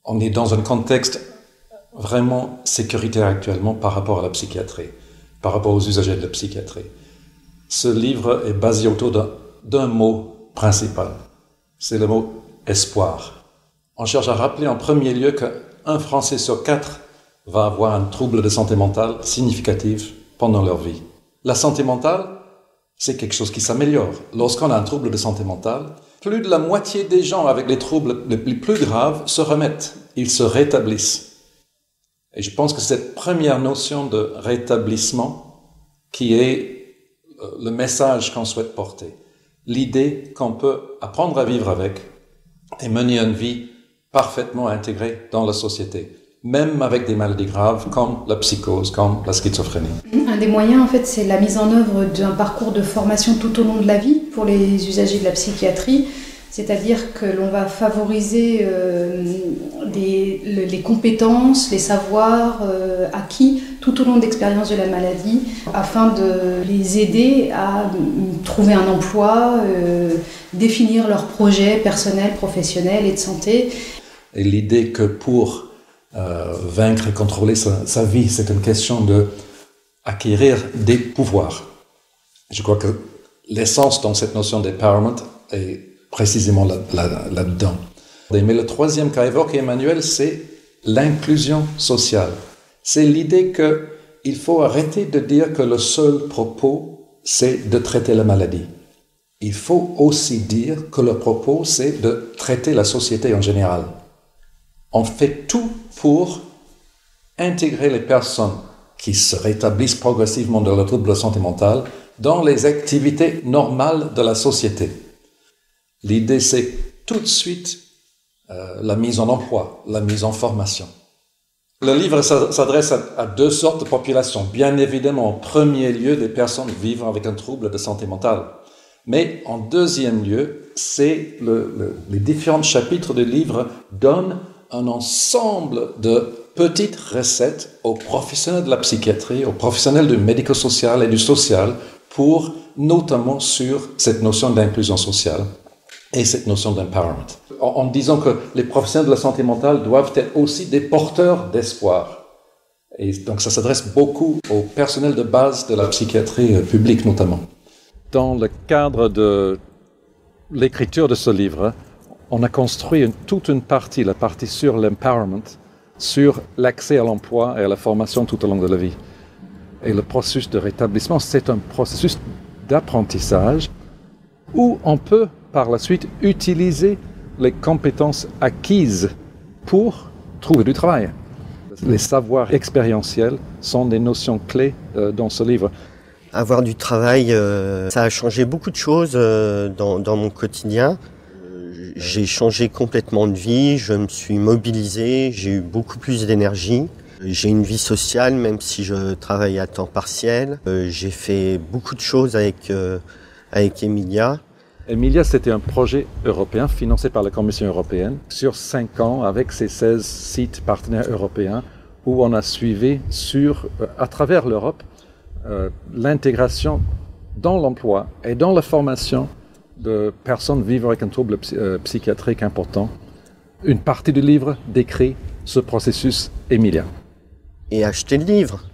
On est dans un contexte vraiment sécuritaire actuellement par rapport à la psychiatrie, par rapport aux usagers de la psychiatrie. Ce livre est basé autour d'un mot principal, c'est le mot espoir. On cherche à rappeler en premier lieu qu'un Français sur 4 va avoir un trouble de santé mentale significatif pendant leur vie. La santé mentale, c'est quelque chose qui s'améliore. Lorsqu'on a un trouble de santé mentale, plus de la moitié des gens avec les troubles les plus graves se remettent, ils se rétablissent. Et je pense que cette première notion de rétablissement qui est le message qu'on souhaite porter, l'idée qu'on peut apprendre à vivre avec et mener une vie parfaitement intégrée dans la société, même avec des maladies graves comme la psychose, comme la schizophrénie. Un des moyens, en fait, c'est la mise en œuvre d'un parcours de formation tout au long de la vie pour les usagers de la psychiatrie, c'est-à-dire que l'on va favoriser les compétences, les savoirs acquis tout au long de l'expérience de la maladie afin de les aider à trouver un emploi, définir leurs projets personnels, professionnels et de santé. Et l'idée que pour vaincre et contrôler sa vie, c'est une question d'acquérir des pouvoirs. Je crois que l'essence dans cette notion d'empowerment est précisément là-dedans. Mais le troisième qu'a évoqué Emmanuel, c'est l'inclusion sociale. C'est l'idée qu'il faut arrêter de dire que le seul propos, c'est de traiter la maladie. Il faut aussi dire que le propos, c'est de traiter la société en général. On fait tout pour intégrer les personnes qui se rétablissent progressivement de leur trouble de santé mentale dans les activités normales de la société. L'idée, c'est tout de suite la mise en emploi, la mise en formation. Le livre s'adresse à deux sortes de populations. Bien évidemment, en premier lieu, des personnes vivant avec un trouble de santé mentale. Mais en deuxième lieu, les différents chapitres du livre donnent un ensemble de petites recettes aux professionnels de la psychiatrie, aux professionnels du médico-social et du social, pour notamment sur cette notion d'inclusion sociale et cette notion d'empowerment. En disant que les professionnels de la santé mentale doivent être aussi des porteurs d'espoir. Et donc ça s'adresse beaucoup au personnel de base de la psychiatrie publique notamment. Dans le cadre de l'écriture de ce livre, on a construit toute une partie, la partie sur l'empowerment, sur l'accès à l'emploi et à la formation tout au long de la vie. Et le processus de rétablissement, c'est un processus d'apprentissage où on peut par la suite utiliser les compétences acquises pour trouver du travail. Les savoirs expérientiels sont des notions clés dans ce livre. Avoir du travail, ça a changé beaucoup de choses dans mon quotidien. J'ai changé complètement de vie, je me suis mobilisé, j'ai eu beaucoup plus d'énergie. J'ai une vie sociale, même si je travaille à temps partiel. J'ai fait beaucoup de choses avec Emilia. Emilia, c'était un projet européen financé par la Commission européenne sur 5 ans avec ses 16 sites partenaires européens où on a suivi à travers l'Europe l'intégration dans l'emploi et dans la formation de personnes vivant avec un trouble psychiatrique important. Une partie du livre décrit ce processus Emilia. Et acheter le livre.